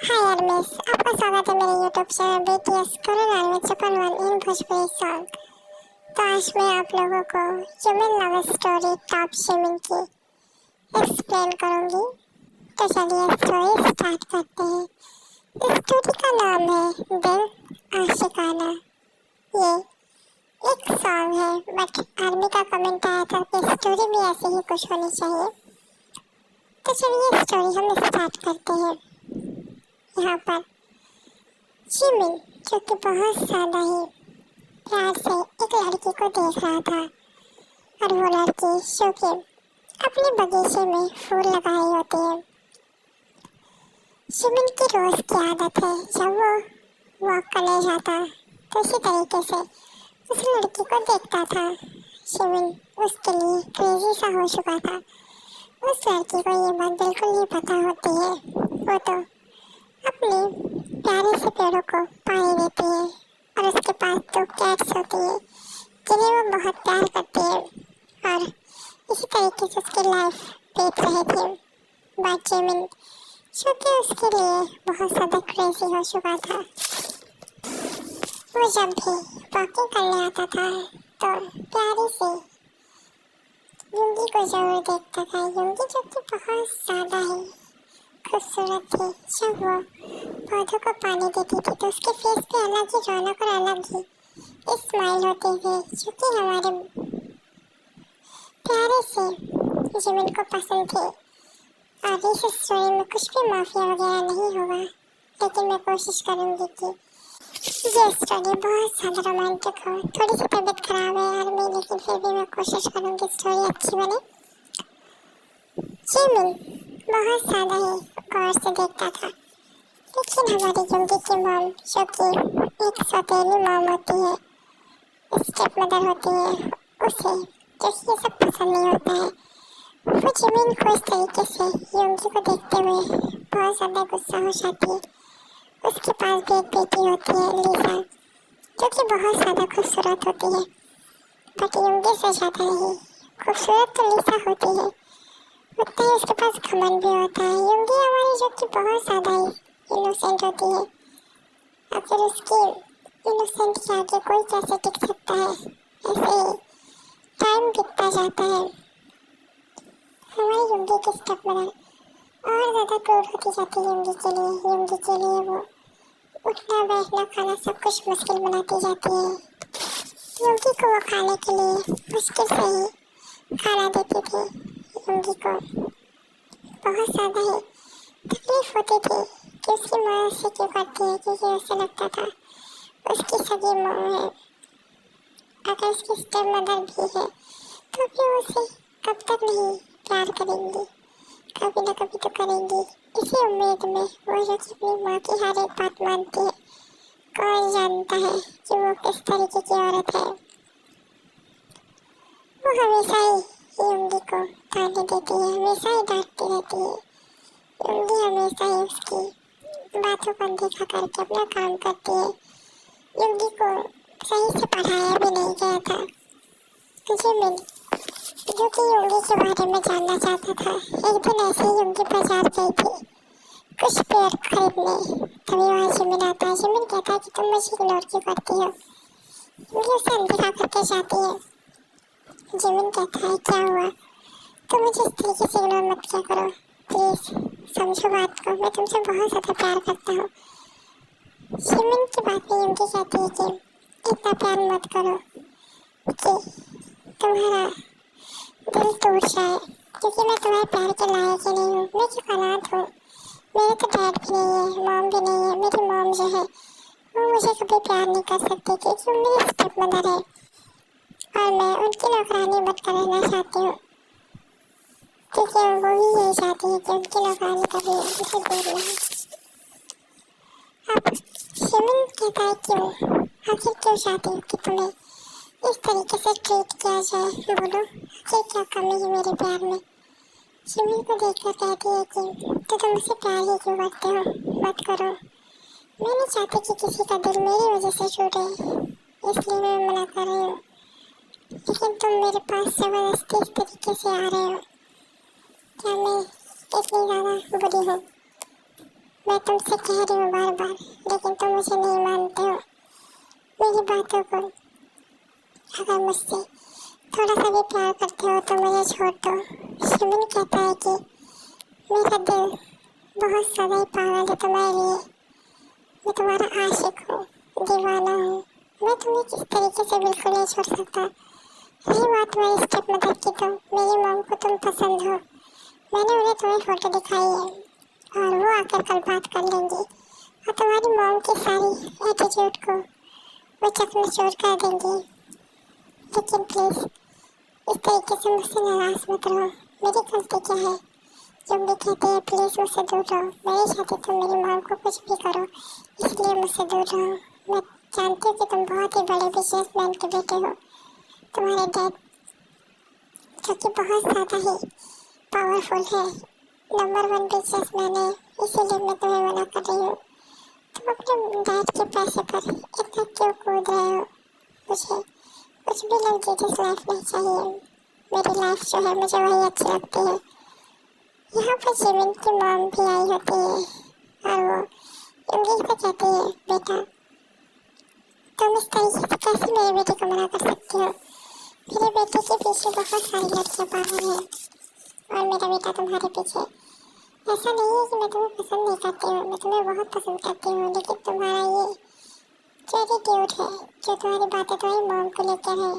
हाय अरमेश, आपका स्वागत है मेरे यूट्यूब चैनल बीटीएस कोरोना में चपन वन इन भोजपुरी सॉन्ग। तो आज मैं आप लोगों को ह्यूमन लव स्टोरी टॉप शिमिंग की एक्सप्लेन करूंगी। तो चलिए स्टोरी स्टार्ट करते हैं। इस स्टोरी का नाम है दिल आशिकाना। ये एक सॉन्ग है बट आर्मी का कमेंट आया था कि स्टोरी भी ऐसी ही कुछ होनी चाहिए। तो चलिए स्टोरी हम स्टार्ट करते हैं। यहाँ पर जिमिन जो कि बहुत ज्यादा ही प्यार से एक लड़की को देख रहा था और वो लड़की जो कि अपने बगीचे में फूल लगाए होते हैं। जिमिन की रोज की आदत है जब वो वॉक करने जाता तो इसी तरीके से उस लड़की को देखता था। जिमिन उसके लिए क्रेजी सा हो चुका था। उस लड़की को ये बात बिल्कुल नहीं पता होती है। वो तो अपने प्यारे से पेड़ों को पानी देती है और उसके पास 2 कैट्स होती है जिन्हें वो बहुत प्यार करती है और इसी तरीके से उसकी लाइफ बीत रही थी। बट जिमिन जो कि उसके लिए बहुत ज़्यादा क्रेजी हो चुका था। वो जब भी वॉकिंग करने आता था तो प्यारी से युंगी को जरूर देखता था। युंगी जो कि बहुत ज़्यादा ही खूबसूरत थी। जब वो पौधों को पानी देती थी तो उसके फेस पे अलग ही रौनक और अलग ही स्माइल होती थी जो कि हमारे प्यारे से जिमिन को पसंद थी। और इस स्टोरी में कुछ भी माफिया वगैरह नहीं होगा, लेकिन मैं कोशिश करूंगी कि ये स्टोरी बहुत ज़्यादा रोमांटिक हो। थोड़ी सी तबीयत खराब है यार मेरी, लेकिन फिर भी मैं कोशिश करूंगी स्टोरी अच्छी बने। जिमिन बहुत ज़्यादा ही गौर से देखता था, लेकिन हमारी युंगी की मॉम जो कि एक सौतेली मॉम होती है, स्टेप मदर होती है, उसे जो ये सब पसंद नहीं होता है। वो जिमिन को इस तरीके से युंगी को देखते हुए बहुत ज़्यादा गुस्सा हो जाती है। उसके पास भी एक बेटी होती है लीसा, जो कि बहुत ज़्यादा खूबसूरत होती है। बट युंगी से ज़्यादा नहीं खूबसूरत तो लीसा होती है, उतना ही उसके पास घमंड भी होता है। युंगी हमारी जो कि बहुत ज़्यादा ही इनोसेंट होती है, आखिर उसकी इनोसेंट के आगे कोई कैसे टिक सकता है। ऐसे ही टाइम बीतता जाता है। हमारी युंगी की स्टेप मदर और ज़्यादा क्रूर होती जाती है युंगी के लिए। युंगी के लिए वो उठना बैठना खाना सब कुछ मुश्किल बनाती जाती है। युंगी को वो खाने के लिए मुश्किल से ही खाना देती थी। युंगी को बहुत ज़्यादा ही तकलीफ होती थी कि उसकी माँ ऐसे क्यों करती है, क्योंकि उसे लगता था उसकी सगी माँ है। अगर उसकी स्टेप मदर भी है तो भी उसे कब तक नहीं प्यार करेंगी, कभी ना कभी तो करेंगी। इसी उम्मीद में वो जो कि अपनी माँ की हर एक बात मानती है। कौन जानता है कि वो किस तरीके की औरत है। वो हमेशा ही युंगी को ताने देती है, हमेशा ही डांटती रहती है। युंगी हमेशा ही उसकी बातों को अनदेखा करके अपना काम करती है। युंगी को सही से पढ़ाया भी नहीं गया था। जिमिन जो कि युंगी के बारे में जानना चाहता था, एक दिन ऐसे ही युंगी बाजार गई थी कुछ पेड़ खरीदने। तभी वहाँ जिमिन आता है। जिमिन कहता है कि तुम मुझे इग्नोर क्यों करती हो। युंगी उसे अनदेखा करके जाती है। जिमिन कहता है क्या हुआ, तुम मुझे इस तरीके से इग्नोर मत किया करो प्लीज़, समझो बात को, मैं तुमसे बहुत ज़्यादा प्यार करता हूँ। जिमिन की बात में युंगी कहती है कि इतना प्यार मत करो कि तुम्हारा दिल टूट जाए, क्योंकि मैं तुम्हारे प्यार के लायक ही नहीं हूँ। मैं एक अनाथ हूँ, मेरे तो डैड भी नहीं है, मॉम भी नहीं है। मेरी मॉम जो है वो मुझे कभी प्यार नहीं कर सकती क्योंकि वो मेरी स्टेप मदर है और मैं उनकी नौकरानी बनकर रहना चाहती हूँ, क्योंकि वो भी यही चाहती है कि उनकी नौकरानी कभी उनसे दूर नहीं। अब जिमिन कहता है क्यों, आखिर क्यों चाहती हूँ कि तुम्हें इस तरीके से ट्रीट किया जाए, बोलो आखिर क्या कमी है मेरे प्यार में। जिमिन को देखकर कहती है कि तो तुम मुझसे प्यार ही क्यों करते हो, मत करो। मैं नहीं चाहती कि किसी का दिल मेरी वजह से टूटे, इसलिए मैं मना कर रही हूँ। लेकिन तुम मेरे पास जबरदस्ती इस तरीके से आ रहे हो, क्या मैं इतनी ज़्यादा बुरी हूँ? मैं तुमसे कह रही हूँ बार बार, लेकिन तुम मुझे नहीं मानते हो मेरी बातों को। अगर मुझसे थोड़ा सा भी प्यार करते हो तो मुझे छोड़ दो। शिमिन कहता है कि मेरा दिल बहुत ज़्यादा ही पागल है तुम्हारे लिए। मैं तुम्हारा आशिक हूँ, दीवाना हूँ। मैं तुम्हें किस तरीके से बिल्कुल नहीं छोड़ सकता। रही बात मेरी स्टेप मदर की, तो मेरी मॉम को तुम पसंद हो। मैंने उन्हें तुम्हें फोटो दिखाई है और वो आकर कल बात कर लेंगी और तुम्हारी मॉम की सारी एटीट्यूड को वो चकनाचूर कर देंगी। लेकिन प्लीज़ इस तरीके से मुझसे नाराज मत रहो। मेरी गलती क्या है? जब भी कहते हैं प्लीज़ मुझसे दूर रहो, मैं नहीं चाहती तुम मेरी मॉम को कुछ भी करो, इसलिए मुझसे दूर रहो। मैं जानती हूँ कि तुम बहुत ही बड़े बिजनेसमैन के बेटे हो। तुम्हारे डैड जो कि बहुत ज़्यादा ही पावरफुल है, नंबर 1 बिजनेसमैन है, इसीलिए मैं तुम्हें मना कर रही हूँ। तुम अपने डैड के पैसे पर इतना क्यों कूद रहे हो? मुझे कुछ भी लग्जरियस लाइफ नहीं चाहिए। मेरी लाइफ जो है मुझे वही अच्छी लगती है। यहाँ पर जिमिन की मॉम भी आई होती है और वो इंग्लिश में कहती है, बेटा तुम इस तरीके से कैसे मेरे बेटे को मना कर सकती हो? मेरे बेटे के पीछे बहुत सारी लड़कियाँ पागल हैं और मेरा बेटा तुम्हारे पीछे। ऐसा नहीं है कि मैं तुम्हें पसंद नहीं करती हूँ, मैं तुम्हें बहुत पसंद करती हूँ, लेकिन तुम्हारा ये जो एटीट्यूड है, जो तुम्हारी बातें तुम्हारी मॉम को लेकर है,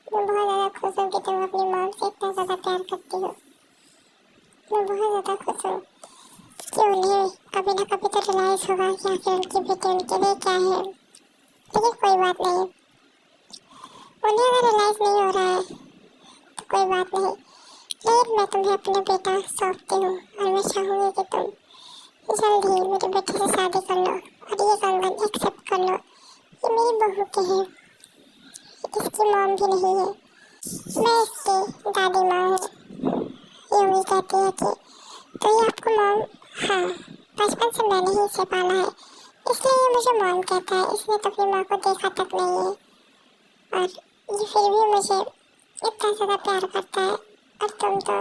मैं बहुत ज़्यादा खुश हूँ कि तुम अपनी मॉम से इतना ज़्यादा प्यार करती हो। मैं बहुत ज़्यादा खुश हूँ कि उन्हें कभी ना कभी तो रियलाइज़ होगा कि आखिर उनकी बेटी उनके लिए क्या है। लेकिन कोई बात नहीं, उन्हें अगर रियलाइज़ नहीं हो रहा है तो कोई बात नहीं। लेकिन मैं तुम्हें अपना बेटा सौंपती हूँ और मैं चाहूँगी कि तुम जल्द ही मेरे बेटे से शादी कर लो और ये कंगन एक्सेप्ट कर लो। ये मेरी बहू के है, इसकी मॉम भी नहीं है, मैं इसकी दादी माँ हूँ। यूमी कहती है कि तो ये आपको मॉम, हाँ बचपन से मैंने ही इसे पाला है, इसलिए ये मुझे मॉम कहता है। इसने तो अपनी माँ को देखा तक नहीं है और ये फिर भी मुझे इतना ज़्यादा प्यार करता है। और तुम तो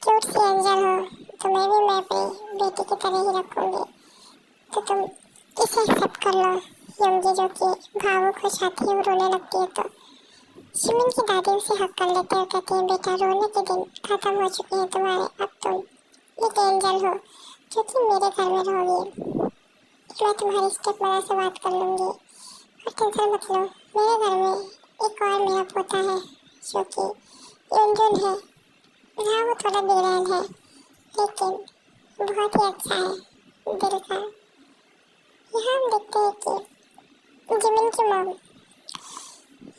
क्यूट सी एंजल हो, तुम्हें भी मैं अपनी बेटी की तरह ही रखूँगी। तो तुम इसे एक्सेप्ट कर लो। यूमी जो कि भावुक हो जाती है, वो रोने लगती है तो शिमिन की दादी उसे हक कर लेते हैं, कहते हैं बेटा रोने के दिन खत्म हो चुके हैं तुम्हारे, अब तुम एक एंजल हो जो कि मेरे घर में रहोगी। मैं तुम्हारी स्टेप मदर से बात कर लूँगी और टेंशन मत लो। मेरे घर में एक और मेरा पोता है जो कि यूनजुन है। हाँ वो थोड़ा बेरहम है लेकिन बहुत ही अच्छा है दिल का। यहाँ हम देखते हैं कि जिमिन की मॉम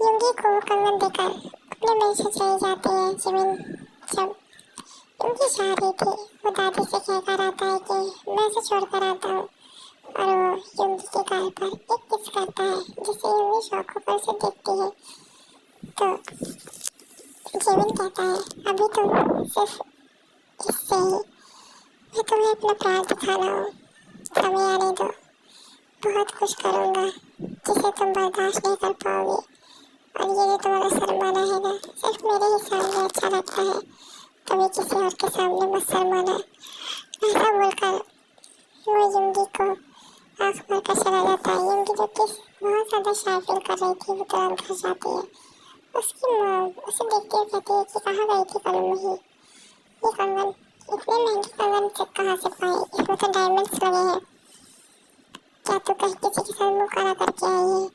यूंगी को कंगन देकर अपने मन से चले जाते हैं। जिमिन जब यूंगी चाह रही थी, वो दादी से कहकर आता है कि मैं इसे छोड़कर आता हूँ और वो यूंगी के गाल पर एक किस करता है, जिसे यूंगी शौक होकर उसे देखती है। तो जिमिन कहता है अभी तुम सिर्फ इससे ही, मैं तुम्हें अपना प्यार दिखाना हूँ, समय आने दो, बहुत कुछ करूँगा जिसे तुम बर्दाश्त नहीं कर पाओगे। और ये जो तुम्हारा शर्माना है ना, सिर्फ मेरे ही सामने अच्छा लगता है, कभी किसी और के सामने मत शर्माना। ऐसा बोलकर वो यूंगी को आँख भर कर चला जाता है। यूंगी जो कि बहुत ज़्यादा शाय फील कर रही थी, वो तुरंत घर जाती है। उसकी माँ उसे देखते हुए कहती है कि कहाँ गई थी कल मुही, ये कंगन, इतने महंगे कंगन से कहाँ से पाई, इसमें तो डायमंड्स लगे हैं, क्या तू कहीं किसी के साथ मुँह काला करके आई है?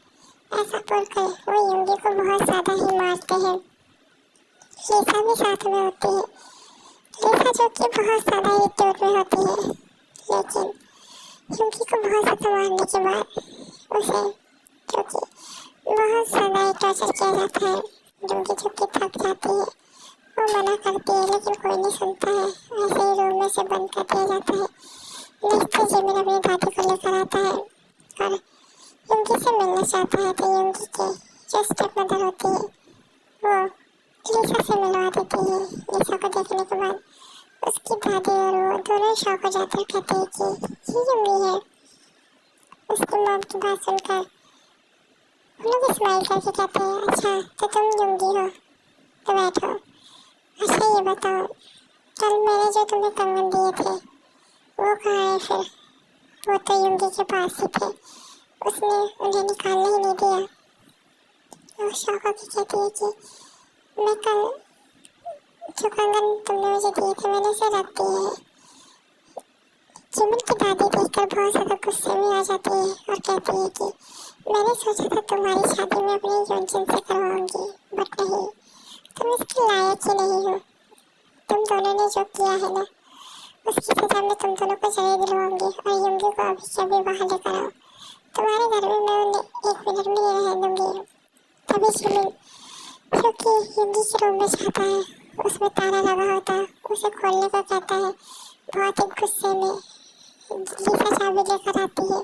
ऐसा बोलकर वो यूंगी को बहुत ज़्यादा ही मारते हैं। लिसा भी साथ में होती है। लिसा जो कि बहुत ज़्यादा ही क्यूट में होती है, लेकिन यूंगी को बहुत ज़्यादा मारने के बाद उसे जो कि बहुत ज़्यादा ही टॉर्चर किया जाता है। यूंगी जो कि थक जाती है, वो मना करती है लेकिन कोई नहीं सुनता है। ऐसे ही रूम में से बंद कर दिया जाता है। नेक्स्ट जिमिन अपनी दादी को लेकर आता है और यूंगी से मिलना चाहता है। तो यूंगी के जो स्टेप मदर होती है वो लिसा से मिलवा देती है। लिसा को देखने के बाद उसकी दादी और वो दोनों शॉक हो जाते हैं, कहते हैं कि ये यूंगी है। उसकी मॉम की बात सुनकर वो लोग स्माइल करके कहते हैं अच्छा तो तुम यूंगी हो, तो बैठो। अच्छा ये बताओ कल मैंने जो तुम्हें कंगन दिए थे वो कहाँ है फिर? वो तो युंगी के पास ही थे, उसने उन्हें निकालने ही नहीं दिया। वो शौक होकर कहती है कि मैं कल जो कंगन तुमने मुझे दिए थे मैंने उसे रख दिए है। जिमिन की दादी देखकर बहुत ज्यादा गुस्से में आ जाती है और कहती है कि मैंने सोचा था तुम्हारी शादी में अपने योंजिन से करवाऊंगी, बट नहीं, तुम इसके लायक ही नहीं हो। तुम दोनों ने जो किया है ना, उसकी सजा मैं तुम दोनों को जरूर दिलवाऊंगी और युंगी को अभी से अभी बाहर लेकर आओ। तुम्हारे घर में मैं उन्हें 1 मिनट भी नहीं रहने दूंगी। तभी जिमिन, जो कि युंगी के रूम में जाता है, उसमें ताला लगा होता है, उसे खोलने को कहता है। बहुत ही गुस्से में लिसा चाबी लेकर आती है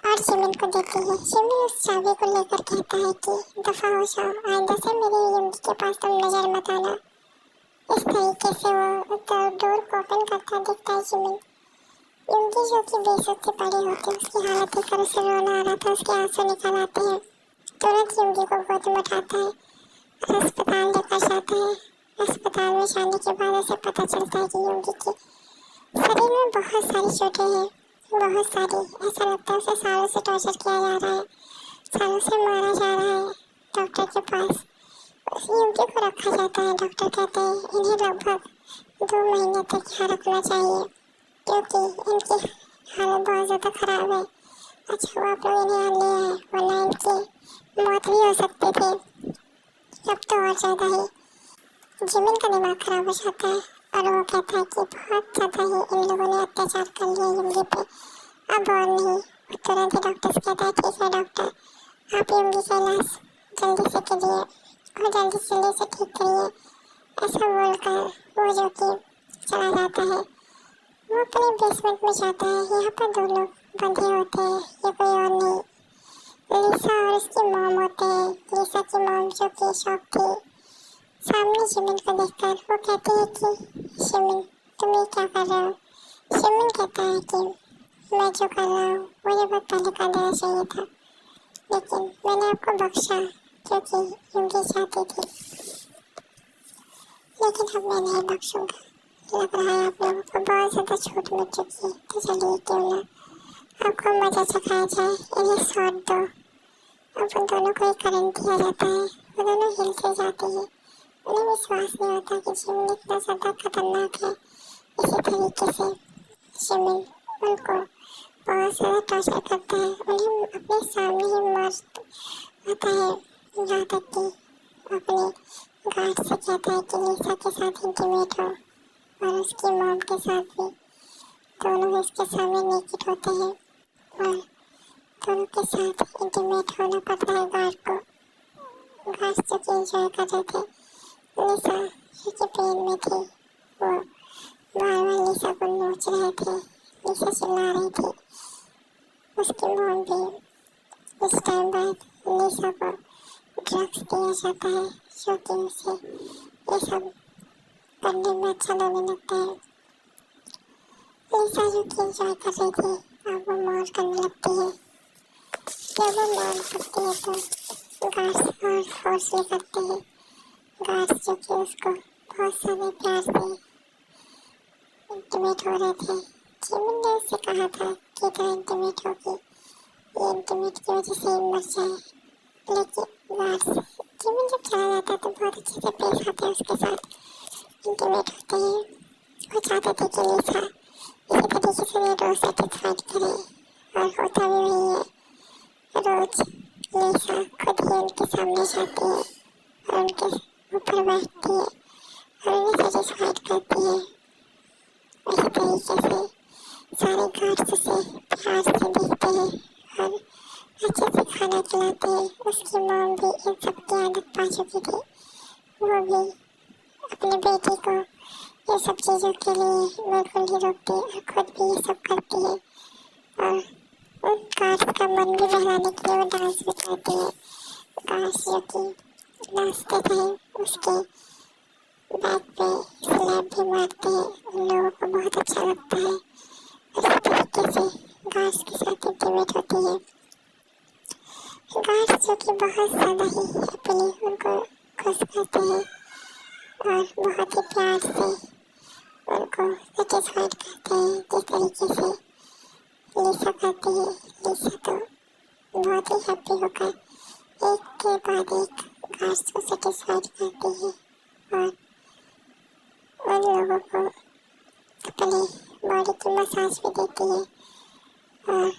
और जिमिन को देती है। जिमिन उस चाबी को लेकर कहता है कि दफा हो जाओ, आइंदा से मेरे युंगी के पास तुम नजर मत आना। इस तरीके से वो डोर को ओपन करता दिखता है जिमिन। युंगी जो कि बेसुध से पड़ी होती है, उसकी हालत देखकर उसे रोना आ रहा था, उसके आंसू निकल आते हैं। तुरंत युंगी को गोद में उठाता है और अस्पताल लेकर जाता है। अस्पताल में जाने के बाद उसे पता चलता है कि युंगी के शरीर में बहुत सारी चोटें हैं, बहुत सारी। ऐसा लगता है उसे सालों से टॉर्चर किया जा रहा है, सालों से मारा जा रहा है। डॉक्टर के पास उस युवती को रखा जाता है। डॉक्टर कहते हैं इन्हें लगभग 2 महीने तक यहाँ रखना चाहिए क्योंकि इनकी हालत बहुत ज़्यादा खराब है। अच्छा हुआ आप लोग इन्हें यहाँ ले आए, वरना इनकी मौत भी हो सकती थी। अब तो और ज़्यादा ही जिमिन का दिमाग खराब हो जाता है और वो कहता है कि बहुत ज़्यादा ही इन लोगों ने अत्याचार कर लिया युंगी पे, अब और नहीं। वो तुरंत ही डॉक्टर से कहता है ठीक है डॉक्टर, आप युंगी का इलाज जल्दी से करिए और जल्दी से इसे ठीक करिए। ऐसा बोलकर वो जो कि चला जाता है। वो अपने बेसमेंट में जाता है। यहाँ पर 2 लोग बंधे होते हैं, ये कोई और नहीं, लिसा और उसकी मॉम होते हैं। लिसा की मॉम जो कि शॉक थी, सामने जिमिन को देखकर वो कहती है कि जिमिन तुम ये क्या कर रहे हो। जिमिन कहता है कि मैं जो कर रहा हूँ मुझे बहुत पहले कर देना चाहिए था, लेकिन मैंने आपको बख्शा क्योंकि युंगी चाहती थी, लेकिन अब मैं नहीं बख्शूंगा। लग रहा है आप लोगों को बहुत ज़्यादा छूट मिल चुकी है, तो चलिए क्यों ना आपको मजा चखाया जाए। इन्हें शॉट दो। अब उन दोनों को एक करंट दिया जाता है, वो दोनों हिलते जाते हैं। उन्हें विश्वास नहीं होता कि जिमिन इतना ज़्यादा खतरनाक है। इसी तरीके से जिमिन उनको बहुत ज़्यादा टॉर्चर करता है, उन्हें अपने सामने ही मार होता है। यहाँ तक कि अपने गार्ड से कहता है कि लिसा के साथ इंटीमेट हो और उसकी मॉम के साथ भी। दोनों इसके सामने नेकेड होते हैं और दोनों के साथ इंटीमेट होना पड़ता है गार्ड को। गार्ड जो कि एंजॉय कर रहे थे। लिसा जो कि पेन में थी, वो बार बार लिसा को नोच रहे थे, लिसा चिल्ला रही थी। उसकी मॉम भी इस टाइम बाद लिसा को ड्रग्स दिया जाता है जो कि उसे ये सब करने में अच्छा लगने लगता है। लिसा जो कि एंजॉय कर रही थी अब वो मौज करने लगती है। जब वो मौज करती है तो गार्ड्स और फोर्सली करते हैं। गार्ड्स जो कि उसको बहुत सारे प्यार से इंटीमेट हो रहे थे। जिमिन ने उससे कहा था कि इतना इंटीमेट होगी, ये इंटीमेट की वजह से ही मर जाए, लेकिन गार्ड्स जिमिन जब चला जाता है तो बहुत अच्छे से पेश आते हैं उसके साथ, इंटीमेट होते हैं। वो चाहते थे कि लिसा इसी तरीके से उन्हें रोज सेटिस्फाइड करे और होता भी वही है। रोज लिसा खुद ही उनके सामने जाती है और उनके ऊपर बैठती है और उन्हें सेटिस्फाइड करती है। इसी तरीके से सारे गार्ड्स उसे प्यार से देखते हैं और अच्छे से खाना खिलाते हैं। उसकी मॉम भी इन सब की आदत पा चुकी थी, वो भी अपने बेटे को ये सब चीज़ों के लिए बिल्कुल नहीं रोकती और खुद भी ये सब करती है। और उन गार्ड्स का मन भी बहलाने के लिए वो डांस भी करती है। गार्ड्स जो कि नाचते थे उसके बैक पे स्लैप भी मारते हैं, उन लोगों को बहुत अच्छा लगता है। इसी तरीके से गार्ड्स के साथ इंटीमेट होती है। गार्ड्स जो कि बहुत ज़्यादा ही हैप्पीली उनको खुश करते हैं और बहुत ही प्यार से उनको सेटिस्फाइड करते हैं। जिस तरीके से लिसा कहती है। लिसा तो बहुत ही हैप्पी होकर एक के बाद एक गार्ड्स को सेटिस्फाइड करती है और उन लोगों को अपनी बॉडी की मसाज भी देती है और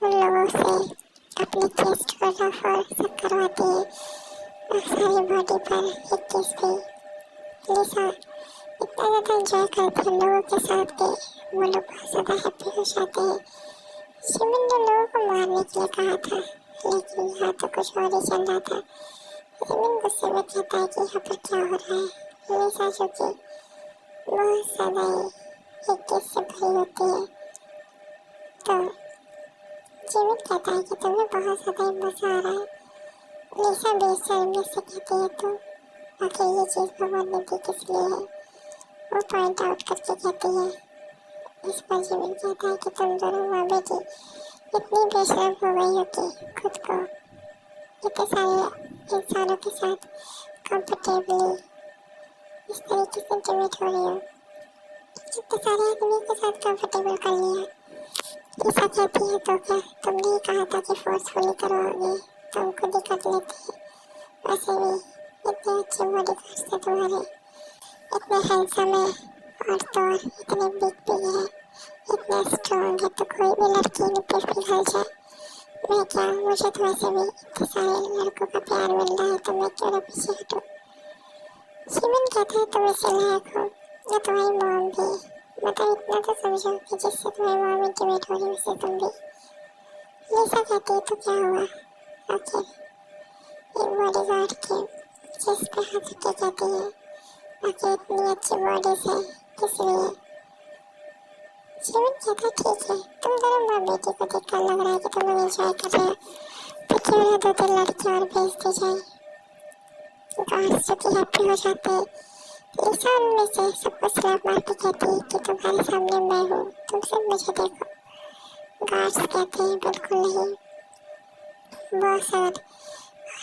उन लोगों से अपनी चेस्ट को रफ और सब करवाती है और सारी बॉडी पर एक किस भी। लिसा इतना ज़्यादा एंजॉय करती है लोगों के साथ कि वो लोग बहुत ज़्यादा हैप्पी हो जाते हैं। शिमिन ने लोगों को मारने के लिए कहा था लेकिन यहाँ तो कुछ और ही चल रहा था। शिमिन गुस्से में कहता है कि यहाँ पर क्या हो रहा है। लिसा जो कि बहुत ज़्यादा ही एक किस से भरी होती है तो शिमिन कहता है कि तुम्हें बहुत ज़्यादा ही मज़ा आ रहा है। लिसा बेशर्मी से कहती है तो आखिर ये चीज़ भगवान ने दी किस लिए है। वो पॉइंट आउट करके कहती है। इस पर शिमिन कहता है कि तुम दोनों माँ बेटी इतनी बेशर्म हो गई हो कि खुद को इतने सारे इंसानों के साथ कंफर्टेबली इस तरीके से इंटीमेट हो रही हो। इतने सारे आदमी के साथ कंफर्टेबल कर लिया। लिसा कहती है तो क्या तुमने ही कहा था कि फोर्सफुली करोगे तुम खुद ही कर लेते। वैसे भी इतने अच्छे बॉडी गार्ड्स थे तुम्हारे, इतने हैंडसम है और तो और इतने बिग भी है, इतने स्ट्रॉन्ग है तो कोई भी लड़की इन पर पिघल जाए। मैं क्या मुझे तो वैसे भी इतने सारे लड़कों का प्यार मिल रहा है तो मैं क्यों ना पीछे हटूं। शिमिन कहता है तुम इससे लायक हो या तुम्हारी मॉम भी, मतलब इतना तो समझो कि जिससे तुम्हारी मॉम इंटीमेट हो रही है उससे तुम भी। लिसा कहती है तो क्या हुआ आखिर एक बॉडीगार्ड के चेस्ट पे हाथ रख के कहती है आखिर इतनी अच्छी बॉडी से किस लिए। शिमिन कहता है ठीक है तुम दोनों माँ बेटी को देखकर लग रहा है कि तुम लोग एंजॉय कर रहे हो तो क्यों ना दो तीन लड़कियां और भेज दी जाए। गार्ड्स जो कि हैप्पी हो जाते हैं। लिसा उनमें से सबको स्लैप मार के कहती है कि तुम्हारे सामने मैं हूँ तुम सब मुझे देखो। गार्ड्स कहते हैं बिल्कुल नहीं, बॉस और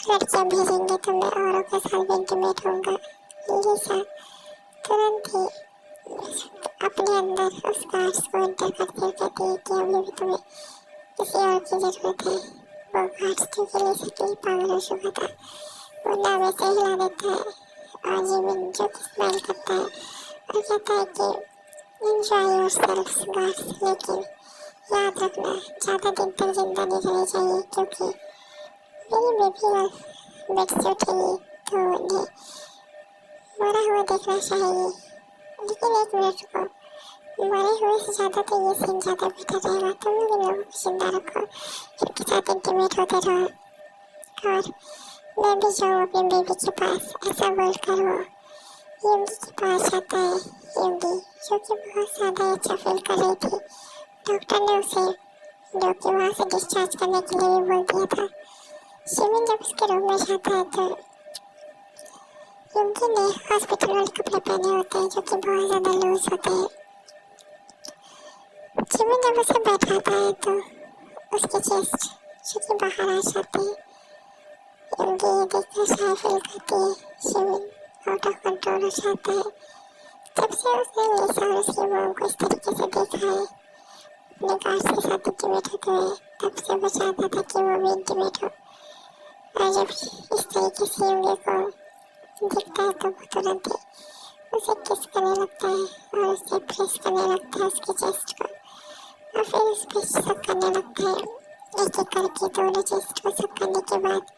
लड़कियां भेजेंगे तो मैं औरों के साथ भी इंटीमेट होऊंगा। लिसा तुरंत ही अपने अंदर उस गार्ड्स को एंटर करते हुए कहती है कि अभी भी तुम्हें किसी और की जरूरत है। वो गार्ड्स क्योंकि लिसा के लिए पागल हो चुका था वो नावे से हिला देता है और शिमिन जो कि स्माइल करता है और कहता है कि एंजॉय योरसेल्फ्स गार्ड्स, लेकिन याद रखना ज़्यादा दिन तक जिंदा नहीं रहनी चाहिए क्योंकि मेरी बेबी गर्ल बेड से उठेगी तो उन्हें मरा हुआ देखना चाहिए। लेकिन एक मिनट रुको, मरे हुए से ज़्यादा तो ये सीन ज़्यादा बेटर रहेगा। तुम लोग इन लोगों को जिंदा रखो, इनके साथ इंटीमेट होते रहो और मैं भी जाऊँ अपने बेबी के पास। ऐसा बोलकर वो युंगी के पास जाता है। युंगी जो कि बहुत ज़्यादा अच्छा फील कर रही थी, डॉक्टर ने उसे जो कि वहाँ से डिस्चार्ज करने के लिए भी बोल दिया था। शिमिन जब उसके रूम में जाता है तो युंगी ने हॉस्पिटल वाले कपड़े पहने होते हैं जो कि बहुत ज़्यादा लूज होते हैं। शिमिन जब उसे बैठाता है तो उसकी चेस्ट जो कि बाहर आ जाती है। युंगी ये देखकर शायद फील करती है शिमिन आउट ऑफ कंट्रोल हो जाता है। जब से उसने लिसा और उसकी मॉम को इस तरीके से देखा है अपने गार्ड्स के साथ इंटीमेट होते हुए, तब से वो चाहता था कि वो भी इंटीमेट हो। और जब इस तरीके से युंगी को दिखता है तो वो तुरंत ही उसे किस करने लगता है और उसे प्रेस करने लगता है उसके चेस्ट को और फिर उस पर सक करने लगता है एक एक करके दोनों चेस्ट को सक करने के बाद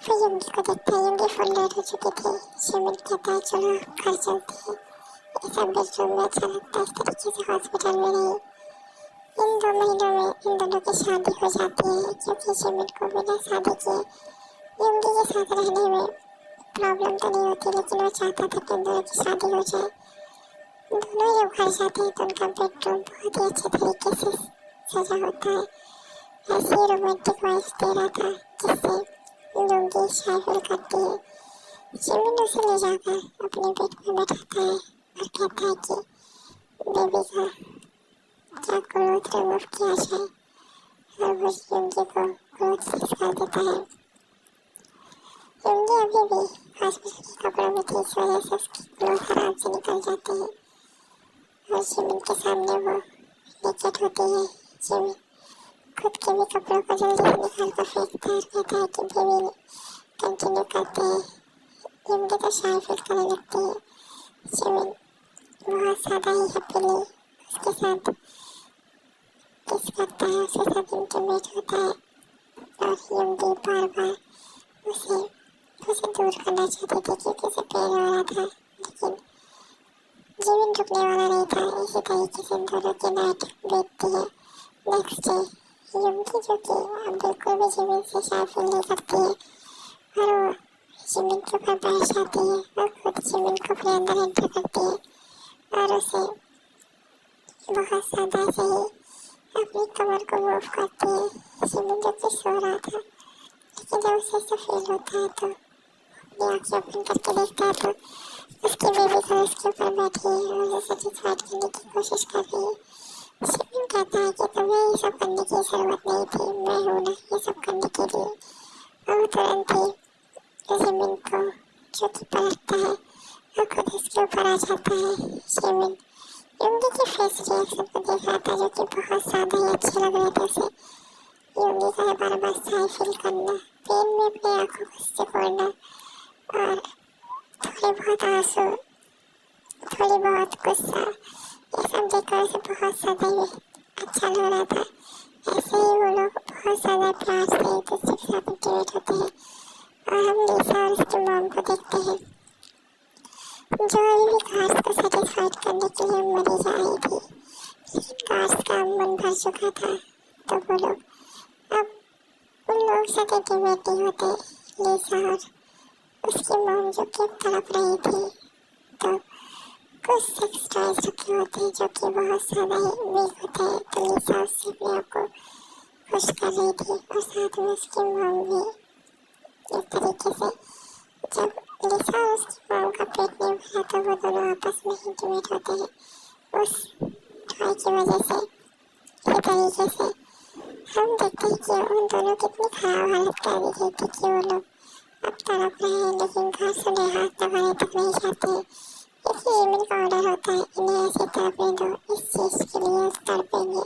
फिर युंगी को देखता है। युंगी फुल डेड हो चुकी थी। शिमिन कहता है चलो घर चलते हैं, ऐसा बेडरूम में अच्छा लगता है इस तरीके से हॉस्पिटल में नहीं। इन 2 महीनों में इन दोनों की शादी हो जाती है क्योंकि शिमिन को बिना शादी किए युंगी के साथ रहने में प्रॉब्लम तो नहीं होती लेकिन वो चाहता था कि इन दोनों की शादी हो जाए। दोनों जब घर जाते हैं तो उनका बेडरूम बहुत ही अच्छे तरीके से सजा होता है। ऐसी रोमांटिक वाइब्स दे रहा था जिससे युंगी शाय फील करती है। शिमिन उसे ले जाकर अपने बेड में बैठाता है और कहता है कि बेबी का क्या क्लोथ रिमूव किया जाए और वो युंगी को क्लोथ फिक्स कर देता है। युंगी अभी भी हॉस्पिटल के कपड़ों में थी इस वजह से उसकी क्लोथ आराम से निकल जाते हैं और शिमिन के सामने वो नेकेड होती है। शिमिन खुद के भी कपड़ों को जल्दी से निकाल कर फेंकता है और कहता है कि बेबी कंटिन्यू करते हैं। युंगी तो शाय फील करने लगती है। जिमिन बहुत ज़्यादा ही हैप्पीली उसके साथ किस करता है, उसके साथ इंटीमेट होता है और युंगी बार बार उसे उसे दूर करना चाहती थी क्योंकि उसे प्यार हो रहा था, लेकिन जिमिन रुकने वाला नहीं था। इसी तरीके से दोनों की नाइट बीतती है। नेक्स्ट डे युंगी जो कि अब बिल्कुल भी जिमिन से शाय फील नहीं करती है और वो जिमिन के ऊपर बैठ जाती है और खुद जिमिन को अपने अंदर एंटर करती है और उसे बहुत ज़्यादा से ही अपनी कमर को मूव करती है। जिमिन जो कि सो रहा था, लेकिन जब उसे ऐसा फील होता है तो अपनी आँखें ओपन करके देखता है तो उसकी बेबी गर्ल उसके ऊपर बैठी है और उसे सेटिस्फाइड करने की कोशिश कर रही है। जिमिन कहता है कि तुम्हें ये सब करने की ज़रूरत नहीं थी, मैं हूँ ना ये सब करने के लिए। और वो तुरंत ही जिमिन को जो कि पलटता है और खुद उसके ऊपर आ जाता है। जिमिन युंगी के फेस रिएक्शन को देख रहा था जो कि बहुत ज़्यादा ही अच्छे लग रहे थे उसे। युंगी का बार बार साई फील करना, पेन में अपनी आँखों को सिकोड़ना और थोड़े बहुत आंसू, थोड़ी बहुत गुस्सा, ये सब देखकर उसे बहुत ज़्यादा ही अच्छा लग रहा था। ऐसे ही वो लोग बहुत ज़्यादा प्यार से एक दूसरे के साथ इंटीमेट होते हैं और हम लिसा और उसकी मॉम को देखते हैं जो अभी भी कार्स को सेटिस्फाइड करने के लिए मरी जा रही थी, लेकिन कार्स का मन भर चुका था। तो वो लोग अब उन लोगों के साथ इंटीमेट नहीं होते। लिसा और उसकी मॉम जो कि तड़प रही थी, तो कुछ सेक्स टॉयज रखे होते हैं जो कि बहुत ज़्यादा ही वीक होते हैं। तो लिसा उससे अपने आप को खुश कर रही थी और साथ में उसकी मॉम भी। इस तरीके से जब लिसा और उसकी मॉम का पेट नहीं भरा तो वो दोनों आपस में इंटीमेट होते हैं उस टॉय की वजह से। इसी तरीके से हम देखते हैं कि उन दोनों कितनी खराब हालत कर दी गई थी कि वो लोग अब तड़प रहे हैं लेकिन घर से हाथ दबाने तक नहीं चाहते हैं। इसलिए जिमिन का ऑर्डर होता है इन्हें ऐसे तड़पने दो, इस चीज़ के लिए तड़पेंगे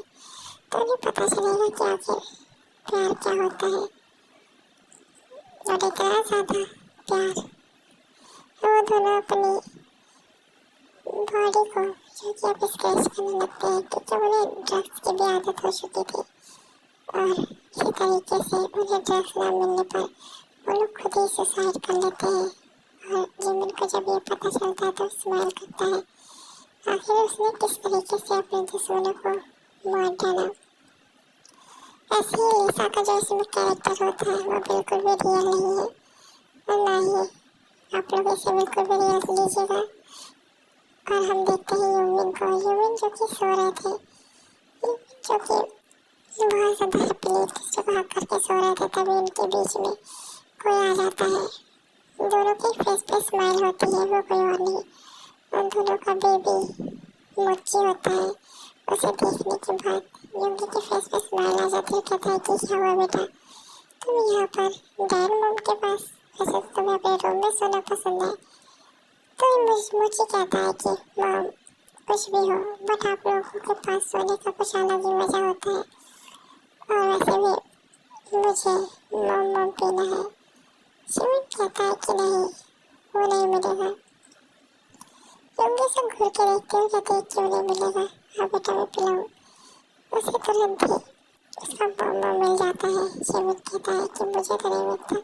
तो उन्हें पता चलेगा कि आखिर प्यार क्या होता है। और इतना ज़्यादा प्यार वो दोनों अपनी बॉडी को जो कि अब स्क्रैच करने लगते हैं क्योंकि उन्हें ड्रग्स की भी आदत हो चुकी थी और इसी तरीके से उन्हें ड्रग्स ना मिलने पर वो लोग खुद ही सुसाइड कर लेते हैं। और जिमिन को जब ये पता चलता है तो स्माइल करता है, आखिर उसने किस तरीके से अपने दुश्मनों को मार डाला। ऐसे ही लिसा का जो इसमें कैरेक्टर होता है वो बिल्कुल भी रियल नहीं है और ना ही आप लोग इसे बिल्कुल भी रियल लीजिएगा। और हम देखते हैं युमिन को, युमिन जो कि सो रहे थे, युमिन जो कि बहुत ज़्यादा हैप्पीली एक दूसरे को हक करके सो रहे थे, तभी उनके बीच में कोई आ जाता है। दोनों के फेस पे स्माइल होती है, वो कोई और नहीं और दोनों का बेबी मोची होता है। उसे देखने के बाद युंगी के फेस पे स्माइल आ जाती है। कहता है कि क्या हुआ बेटा, तुम यहाँ पर डैड मॉम के पास, वैसे तो तुम्हें अपने रूम में सोना पसंद है। तो मोची कहता है कि मॉम कुछ भी हो बट आप लोगों के पास सोने का कुछ अलग ही मज़ा होता है और वैसे भी मुझे मॉम मॉम पीना है। जिमिन कहता है कि नहीं वो नहीं मिलेगा। युंगी से घूर के देखते हुए कहते हैं क्यों नहीं मिलेगा, हाँ बेटा मैं पिलाऊं। उसे तुरंत ही उसका बॉम्ब मिल जाता है। जिमिन कहता है कि मुझे तो नहीं मिलता।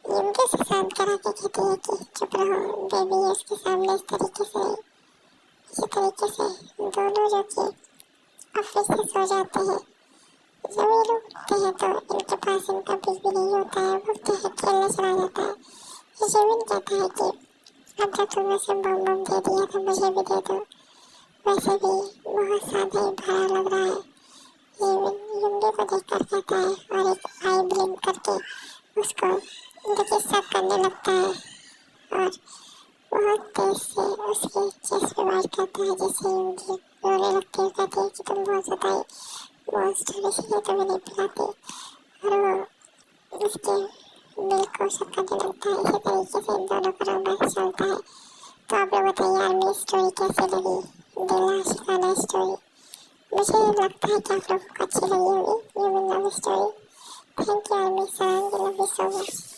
युंगी से शांत करा के कहती है कि चुप रहो, बेबी उसके सामने इस तरीके से। इसी तरीके से दोनों जो कि ऑफिस से सो जाते हैं। जब ये लोग उठते हैं तो इनके पास इनका बिल भी नहीं होता है, वो खेलने चला जाता है। जिमिन कहता है कि अब जब तुमने से बम बम दे दिया तो मुझे भी दे दो, वैसे भी बहुत ज़्यादा ही भारा लग रहा है। जिमिन युंगी को देखकर कहता है और एक आई ब्लिंक करके उसको देखिए सब करने लगता है और बहुत तेज से उसके चेस्ट पे वार करता है जिससे युंगी रोने लगती है। कहती है कि तुम बहुत ज़्यादा ही मॉन्स्टर, इसलिए तुम्हें नहीं पिलाती और वो उसके बिल को शक करने लगता है। इसी तरीके से इन दोनों का रोमांस चलता है। तो आप लोग बताइए यार मेरी स्टोरी कैसी लगी, दिल आशिकाना स्टोरी। मुझे लगता है कि आप लोगों को अच्छी लगी होगी ये मेरी love story. Thank you, I miss, I love you so much.